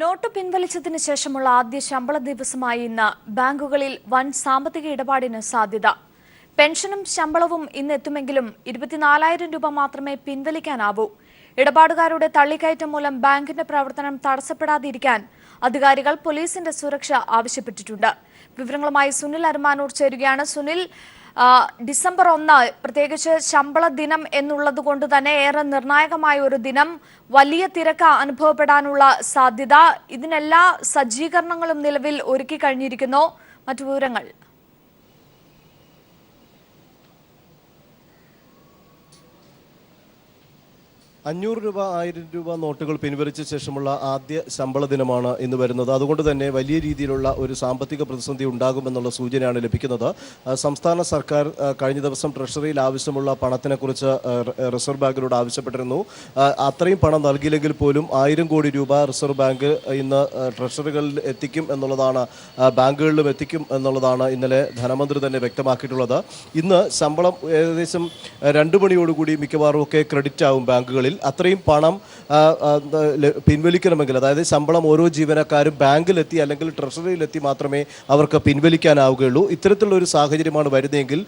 Not പിൻവലിച്ചതിന് ശേഷമുള്ള ആദ്യ ശമ്പള ദിവസമായ ഇന്ന് ബാങ്കുകളിൽ വൻ സാമ്പത്തിക ഇടപാടിന് സാധ്യത. പെൻഷനും ശമ്പളവും ഇന്ന് എത്തുമെങ്കിലും 24,000 രൂപ മാത്രമേ പിൻവലിക്കാനാവൂ. ഇടപാടുകാരുടെ തള്ളിക്കയറ്റം മൂലം ബാങ്കിന്റെ പ്രവർത്തനം തടസ്സപ്പെടാതിരിക്കാൻ അധികാരികൾ പോലീസിന്റെ സുരക്ഷ ആവശ്യപ്പെട്ടിട്ടുണ്ട്. വിവരങ്ങളുമായി സുനിൽ അരമാനൂർ ചേരുകയാണ്. സുനിൽ, ഡിസംബർ 1 പ്രത്യേകിച്ച് ശമ്പള ദിനം എന്നുള്ളത് കൊണ്ട് തന്നെ ഏറെ നിർണായകമായ ഒരു ദിനം, വലിയ തിരക്ക് അനുഭവപ്പെടാനുള്ള സാധ്യത, ഇതിനെല്ലാ സജ്ജീകരണങ്ങളും നിലവിൽ ഒരുക്കി കഴിഞ്ഞിരിക്കുന്നു. മറ്റു വിവരങ്ങൾ? 500 രൂപ 1000 രൂപ നോട്ടുകൾ പിൻവലിച്ച ശേഷമുള്ള ആദ്യ ശമ്പള ദിനമാണ് ഇന്ന് വരുന്നത്. അതുകൊണ്ട് തന്നെ വലിയ രീതിയിലുള്ള ഒരു സാമ്പത്തിക പ്രതിസന്ധി ഉണ്ടാകുമെന്നുള്ള സൂചനയാണ് ലഭിക്കുന്നത്. സംസ്ഥാന സർക്കാർ കഴിഞ്ഞ ദിവസം ട്രഷറിയിൽ ആവശ്യമുള്ള പണത്തിനെക്കുറിച്ച് റിസർവ് ബാങ്കിനോട് ആവശ്യപ്പെട്ടിരുന്നു. അത്രയും പണം നൽകിയില്ലെങ്കിൽ പോലും 1000 കോടി രൂപ റിസർവ് ബാങ്ക് ഇന്ന് ട്രഷറികളിൽ എത്തിക്കും എന്നുള്ളതാണ്, ബാങ്കുകളിലും എത്തിക്കും എന്നുള്ളതാണ് ഇന്നലെ ധനമന്ത്രി തന്നെ വ്യക്തമാക്കിയിട്ടുള്ളത്. ഇന്ന് ശമ്പളം ഏകദേശം 2 മണിയോടുകൂടി മിക്കവാറും ഒക്കെ ക്രെഡിറ്റ് ആവും ബാങ്കുകളിൽ. അത്രയും പണം പിൻവലിക്കണമെങ്കിൽ, അതായത് ശമ്പളം ഓരോ ജീവനക്കാരും ബാങ്കിലെത്തി അല്ലെങ്കിൽ ട്രഷറിയിലെത്തി മാത്രമേ അവർക്ക് പിൻവലിക്കാനാവുകയുള്ളൂ. ഇത്തരത്തിലുള്ള ഒരു സാഹചര്യമാണ് വരുന്നതെങ്കിൽ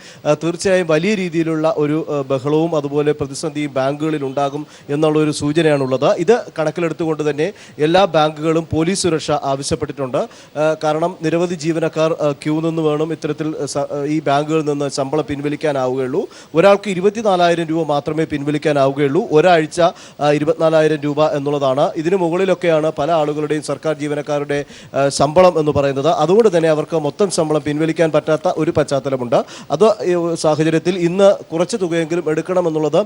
തീർച്ചയായും വലിയ രീതിയിലുള്ള ഒരു ബഹളവും അതുപോലെ പ്രതിസന്ധിയും ബാങ്കുകളിൽ ഉണ്ടാകും എന്നുള്ളൊരു സൂചനയാണുള്ളത്. ഇത് കണക്കിലെടുത്തുകൊണ്ട് തന്നെ എല്ലാ ബാങ്കുകളും പോലീസ് സുരക്ഷ ആവശ്യപ്പെട്ടിട്ടുണ്ട്. കാരണം നിരവധി ജീവനക്കാർ ക്യൂ നിന്ന് വേണം ഇത്തരത്തിൽ ഈ ബാങ്കുകളിൽ നിന്ന് ശമ്പളം പിൻവലിക്കാനാവുകയുള്ളൂ. ഒരാൾക്ക് 24,000 രൂപ മാത്രമേ പിൻവലിക്കാനാവുകയുള്ളൂ. ഒരാഴ്ച 24,000 രൂപ എന്നുള്ളതാണ്. ഇതിനു മുകളിലൊക്കെയാണ് പല ആളുകളുടെയും സർക്കാർ ജീവനക്കാരുടെ ശമ്പളം എന്ന് പറയുന്നത്. അതുകൊണ്ട് തന്നെ അവർക്ക് മൊത്തം ശമ്പളം പിൻവലിക്കാൻ പറ്റാത്ത ഒരു പശ്ചാത്തലമുണ്ട്. അത് സാഹചര്യത്തിൽ ഇന്ന് കുറച്ച് തുകയെങ്കിലും എടുക്കണമെന്നുള്ളത്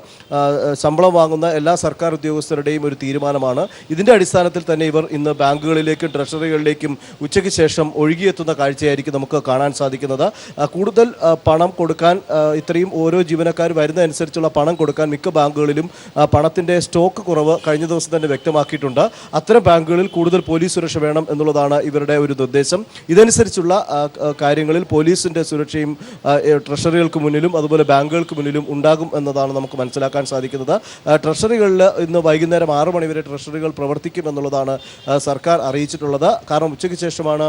ശമ്പളം വാങ്ങുന്ന എല്ലാ സർക്കാർ ഉദ്യോഗസ്ഥരുടെയും ഒരു തീരുമാനമാണ്. ഇതിൻ്റെ അടിസ്ഥാനത്തിൽ തന്നെ ഇവർ ഇന്ന് ബാങ്കുകളിലേക്കും ട്രഷറികളിലേക്കും ഉച്ചയ്ക്ക് ശേഷം ഒഴുകിയെത്തുന്ന കാഴ്ചയായിരിക്കും നമുക്ക് കാണാൻ സാധിക്കുന്നത്. കൂടുതൽ പണം കൊടുക്കാൻ, ഇത്രയും ഓരോ ജീവനക്കാർ വരുന്നതനുസരിച്ചുള്ള പണം കൊടുക്കാൻ മിക്ക ബാങ്കുകളിലും പണത്തിൻ്റെ സ്റ്റോക്ക് കുറവ് കഴിഞ്ഞ ദിവസം തന്നെ വ്യക്തമാക്കിയിട്ടുണ്ട്. അത്തരം ബാങ്കുകളിൽ കൂടുതൽ പോലീസ് സുരക്ഷ വേണം എന്നുള്ളതാണ് ഇവരുടെ ഒരു നിർദ്ദേശം. ഇതനുസരിച്ചുള്ള കാര്യങ്ങളിൽ പോലീസിൻ്റെ സുരക്ഷയും ട്രഷറികൾക്ക് മുന്നിലും അതുപോലെ ബാങ്കുകൾക്ക് മുന്നിലും ഉണ്ടാകും എന്നതാണ് നമുക്ക് മനസ്സിലാക്കാൻ സാധിക്കുന്നത്. ട്രഷറികളിൽ ഇന്ന് വൈകുന്നേരം 6 മണി വരെ ട്രഷറികൾ പ്രവർത്തിക്കും എന്നുള്ളതാണ് സർക്കാർ അറിയിച്ചിട്ടുള്ളത്. കാരണം ഉച്ചയ്ക്ക് ശേഷമാണ്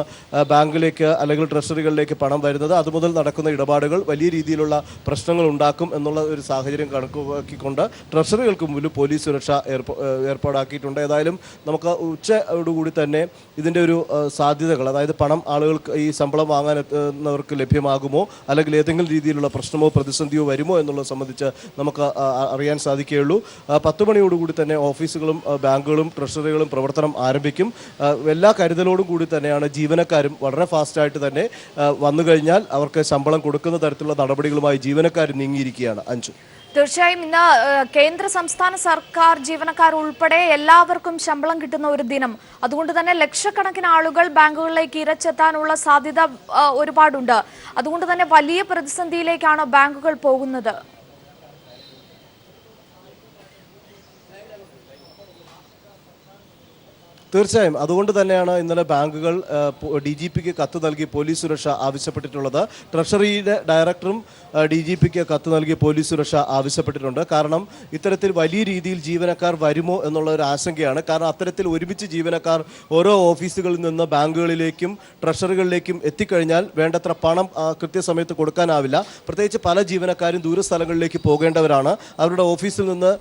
ബാങ്കിലേക്ക് അല്ലെങ്കിൽ ട്രഷറികളിലേക്ക് പണം വരുന്നത്. അതുമുതൽ നടക്കുന്ന ഇടപാടുകൾ വലിയ രീതിയിലുള്ള പ്രശ്നങ്ങൾ ഉണ്ടാക്കും എന്നുള്ള ഒരു സാഹചര്യം കണക്കാക്കിക്കൊണ്ട് ട്രഷറികൾക്ക് മുമ്പിൽ പോലീസ് സുരക്ഷ ഏർപ്പാടാക്കിയിട്ടുണ്ട്. ഏതായാലും നമുക്ക് ഉച്ചയോടുകൂടി തന്നെ ഇതിൻ്റെ ഒരു സാധ്യതകൾ, അതായത് പണം ആളുകൾക്ക് ഈ ശമ്പളം വാങ്ങാൻ എത്തുന്നവർക്ക് ലഭ്യമാകുമോ അല്ലെങ്കിൽ ഏതെങ്കിലും രീതിയിലുള്ള പ്രശ്നമോ പ്രതിസന്ധിയോ വരുമോ എന്നുള്ളത് സംബന്ധിച്ച് നമുക്ക് അറിയാൻ സാധിക്കുകയുള്ളൂ. 10 മണിയോടുകൂടി തന്നെ ഓഫീസുകളും ബാങ്കുകളും ട്രഷറികളും പ്രവർത്തനം ആരംഭിക്കും. എല്ലാ കരുതലോടും കൂടി തന്നെയാണ് ജീവനക്കാരും വളരെ ഫാസ്റ്റായിട്ട് തന്നെ വന്നു കഴിഞ്ഞാൽ അവർക്ക് ശമ്പളം കൊടുക്കുന്ന തരത്തിലുള്ള നടപടികളുമായി ജീവനക്കാർ നീങ്ങിയിരിക്കുകയാണ്. അഞ്ചു, തീർച്ചയായും ഇന്ന് കേന്ദ്ര സംസ്ഥാന സർക്കാർ ജീവനക്കാർ ഉൾപ്പെടെ എല്ലാവർക്കും ശമ്പളം കിട്ടുന്ന ഒരു ദിനം. അതുകൊണ്ട് തന്നെ ലക്ഷക്കണക്കിന് ആളുകൾ ബാങ്കുകളിലേക്ക് ഇരച്ചെത്താനുള്ള സാധ്യത ഒരുപാടുണ്ട്. അതുകൊണ്ട് തന്നെ വലിയ പ്രതിസന്ധിയിലേക്കാണ് ബാങ്കുകൾ പോകുന്നത്. തീർച്ചയായും അതുകൊണ്ട് തന്നെയാണ് ഇന്നലെ ബാങ്കുകൾ DGPക്ക് കത്ത് നൽകി പോലീസ് സുരക്ഷ ആവശ്യപ്പെട്ടിട്ടുള്ളത്. ട്രഷറിയുടെ ഡയറക്ടറും DGPക്ക് കത്ത് നൽകി പോലീസ് സുരക്ഷ ആവശ്യപ്പെട്ടിട്ടുണ്ട്. കാരണം ഇത്തരത്തിൽ വലിയ രീതിയിൽ ജീവനക്കാർ വരുമോ എന്നുള്ള ഒരു ആശങ്കയാണ്. കാരണം അത്തരത്തിൽ ഒരുമിച്ച് ജീവനക്കാർ ഓരോ ഓഫീസുകളിൽ നിന്ന് ബാങ്കുകളിലേക്കും ട്രഷറികളിലേക്കും എത്തിക്കഴിഞ്ഞാൽ വേണ്ടത്ര പണം കൃത്യസമയത്ത് കൊടുക്കാനാവില്ല. പ്രത്യേകിച്ച് പല ജീവനക്കാരും ദൂരസ്ഥലങ്ങളിലേക്ക് പോകേണ്ടവരാണ്. അവരുടെ ഓഫീസിൽ നിന്ന്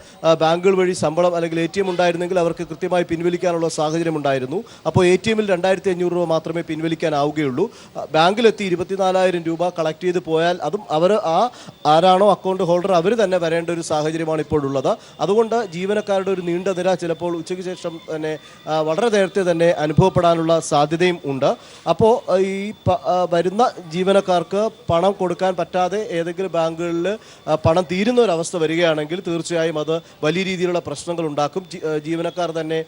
ബാങ്കുകൾ വഴി ശമ്പളം അല്ലെങ്കിൽ ATM ഉണ്ടായിരുന്നെങ്കിൽ അവർക്ക് കൃത്യമായി പിൻവലിക്കാനുള്ള സാഹചര്യമുണ്ടായിരുന്നു. അപ്പോൾ ATMൽ 2,500 രൂപ മാത്രമേ പിൻവലിക്കാനാവുകയുള്ളൂ. ബാങ്കിലെത്തി 24,000 രൂപ കളക്ട് ചെയ്ത് പോയാൽ അതും അവർ ആരാണോ അക്കൗണ്ട് ഹോൾഡർ അവർ തന്നെ വരേണ്ട ഒരു സാഹചര്യമാണ് ഇപ്പോഴുള്ളത്. അതുകൊണ്ട് ജീവനക്കാരുടെ ഒരു നീണ്ട നിര ചിലപ്പോൾ ഉച്ചയ്ക്ക് ശേഷം തന്നെ വളരെ നേരത്തെ തന്നെ അനുഭവപ്പെടാനുള്ള സാധ്യതയും ഉണ്ട്. അപ്പോൾ ഈ വരുന്ന ജീവനക്കാർക്ക് പണം കൊടുക്കാൻ പറ്റാതെ ഏതെങ്കിലും ബാങ്കുകളിൽ പണം തീരുന്ന ഒരവസ്ഥ വരികയാണെങ്കിൽ തീർച്ചയായും അത് വലിയ രീതിയിലുള്ള പ്രശ്നങ്ങൾ ഉണ്ടാക്കും. ജീവനക്കാർ തന്നെ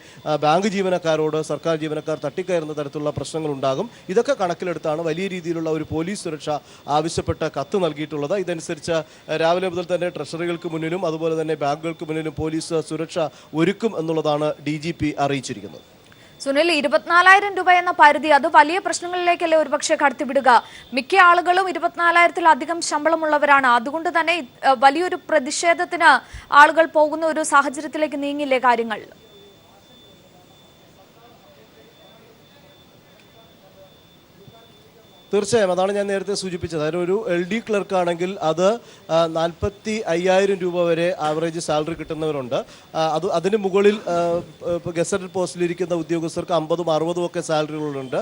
ബാങ്ക് ജീവനക്കാരോട് സർക്കാർ ജീവനക്കാർ തട്ടിക്കയറുന്ന തരത്തിലുള്ള പ്രശ്നങ്ങൾ ഉണ്ടാകും. ഇതൊക്കെ കണക്കിലെടുത്താണ് വലിയ രീതിയിലുള്ള ഒരു പോലീസ് സുരക്ഷ ആവശ്യപ്പെട്ട് കത്ത് നൽകിയിട്ടുള്ളത്. ഇതനുസരിച്ച് രാവിലെ മുതൽ തന്നെ ട്രഷറികൾക്ക് മുന്നിലും അതുപോലെ തന്നെ ബാങ്കുകൾക്ക് മുന്നിലും പോലീസ് സുരക്ഷ ഒരുക്കും എന്നുള്ളതാണ് DGP അറിയിച്ചിരിക്കുന്നത്. സുനിൽ, 24,000 രൂപ എന്ന പരിധി അത് വലിയ പ്രശ്നങ്ങളിലേക്കല്ലേ ഒരുപക്ഷെ കടത്തിവിടുക? മിക്ക ആളുകളും 24,000-ത്തിലധികം ശമ്പളമുള്ളവരാണ്. അതുകൊണ്ട് തന്നെ വലിയൊരു പ്രതിഷേധത്തിന് ആളുകൾ പോകുന്ന ഒരു സാഹചര്യത്തിലേക്ക് നീങ്ങില്ലേ കാര്യങ്ങൾ? തീർച്ചയായും അതാണ് ഞാൻ നേരത്തെ സൂചിപ്പിച്ചത്. അതിന് ഒരു LD ക്ലർക്ക് ആണെങ്കിൽ അത് 45,000 രൂപ വരെ ആവറേജ് സാലറി കിട്ടുന്നവരുണ്ട്. അതിന് മുകളിൽ ഇപ്പോൾ ഗസറ്റഡ് പോസ്റ്റിലിരിക്കുന്ന ഉദ്യോഗസ്ഥർക്ക് 50,000 60,000 ഒക്കെ സാലറികളുണ്ട്.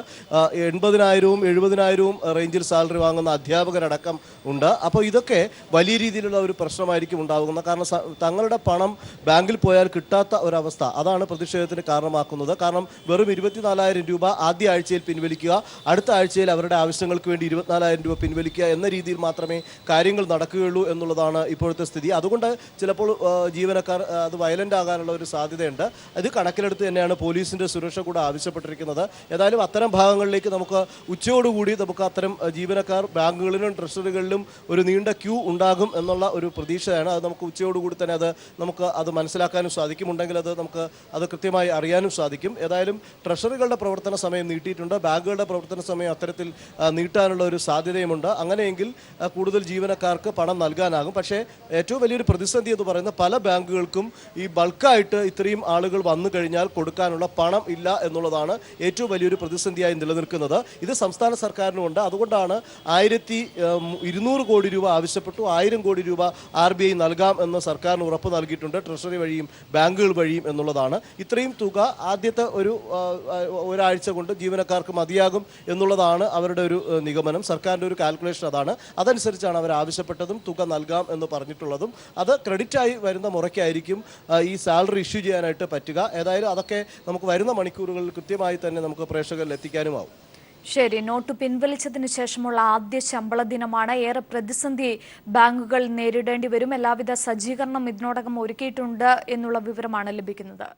80,000 70,000 റേഞ്ചിൽ സാലറി വാങ്ങുന്ന അധ്യാപകരടക്കം ഉണ്ട്. അപ്പോൾ ഇതൊക്കെ വലിയ രീതിയിലുള്ള ഒരു പ്രശ്നമായിരിക്കും ഉണ്ടാകുന്നത്. കാരണം തങ്ങളുടെ പണം ബാങ്കിൽ പോയാൽ കിട്ടാത്ത ഒരവസ്ഥ അതാണ് പ്രതിഷേധത്തിന് കാരണമാക്കുന്നത്. കാരണം വെറും 24,000 രൂപ ആദ്യ ആഴ്ചയിൽ പിൻവലിക്കുക, അടുത്ത ആഴ്ചയിൽ അവരുടെ ആവശ്യങ്ങൾക്ക് വേണ്ടി 24,000 രൂപ പിൻവലിക്കുക എന്ന രീതിയിൽ മാത്രമേ കാര്യങ്ങൾ നടക്കുകയുള്ളൂ എന്നുള്ളതാണ് ഇപ്പോഴത്തെ സ്ഥിതി. അതുകൊണ്ട് ചിലപ്പോൾ ജീവനക്കാർ അത് വയലൻ്റ് ആകാനുള്ള ഒരു സാധ്യതയുണ്ട്. ഇത് കണക്കിലെടുത്ത് തന്നെയാണ് പോലീസിൻ്റെ സുരക്ഷ കൂടെ ആവശ്യപ്പെട്ടിരിക്കുന്നത്. ഏതായാലും അത്തരം ഭാഗങ്ങളിലേക്ക് നമുക്ക് ഉച്ചയോടുകൂടി നമുക്ക് അത്തരം ജീവനക്കാർ ബാങ്കുകളിലും ട്രഷറികളിലും ഒരു നീണ്ട ക്യൂ ഉണ്ടാകും എന്നുള്ള ഒരു പ്രതീക്ഷയാണ്. അത് നമുക്ക് ഉച്ചയോടുകൂടി തന്നെ നമുക്ക് അത് മനസ്സിലാക്കാനും സാധിക്കും. ഉണ്ടെങ്കിൽ നമുക്ക് അത് കൃത്യമായി അറിയാനും സാധിക്കും. ഏതായാലും ട്രഷറികളുടെ പ്രവർത്തന സമയം നീട്ടിയിട്ടുണ്ട്. ബാങ്കുകളുടെ പ്രവർത്തന സമയം അത്തരത്തിൽ നീട്ടാനുള്ള ഒരു സാധ്യതയുമുണ്ട്. അങ്ങനെയെങ്കിൽ കൂടുതൽ ജീവനക്കാർക്ക് പണം നൽകാനാകും. പക്ഷേ ഏറ്റവും വലിയൊരു പ്രതിസന്ധി എന്ന് പറയുന്നത് പല ബാങ്കുകൾക്കും ഈ ബൾക്കായിട്ട് ഇത്രയും ആളുകൾ വന്നു കഴിഞ്ഞാൽ കൊടുക്കാനുള്ള പണം ഇല്ല എന്നുള്ളതാണ് ഏറ്റവും വലിയൊരു പ്രതിസന്ധിയായി നിലനിൽക്കുന്നത്. ഇത് സംസ്ഥാന സർക്കാരിനുമുണ്ട്. അതുകൊണ്ടാണ് 1,200 കോടി രൂപ ആവശ്യപ്പെട്ടു. 1,000 കോടി രൂപ RBI നൽകാം എന്ന് സർക്കാരിന് ഉറപ്പ് നൽകിയിട്ടുണ്ട്, ട്രഷറി വഴിയും ബാങ്കുകൾ വഴിയും എന്നുള്ളതാണ്. ഇത്രയും തുക ആദ്യത്തെ ഒരാഴ്ച കൊണ്ട് ജീവനക്കാർക്ക് മതിയാകും എന്നുള്ളതാണ് അവരുടെ ഒരു നിഗമനം. സർക്കാരിൻ്റെ ഒരു കാൽക്കുലേഷൻ അതാണ്. അതനുസരിച്ചാണ് അവർ ആവശ്യപ്പെട്ടതും തുക നൽകാം എന്ന് പറഞ്ഞിട്ടുള്ളതും. അത് ക്രെഡിറ്റായി വരുന്ന മുറയ്ക്കായിരിക്കും ഈ സാലറി ഇഷ്യൂ ചെയ്യാനായിട്ട് പറ്റുക. ഏതായാലും അതൊക്കെ നമുക്ക് വരുന്ന മണിക്കൂറുകളിൽ കൃത്യമായി തന്നെ നമുക്ക് പ്രേക്ഷകരിൽ എത്തിക്കാനുമാവും. ശരി, നോട്ട് പിൻവലിച്ചതിന് ശേഷമുള്ള ആദ്യ ശമ്പള ദിനമാണ്. ഏറെ പ്രതിസന്ധി ബാങ്കുകൾ നേരിടേണ്ടി വരും. എല്ലാവിധ സജ്ജീകരണം ഇതിനോടകം ഒരുക്കിയിട്ടുണ്ട് എന്നുള്ള വിവരമാണ് ലഭിക്കുന്നത്.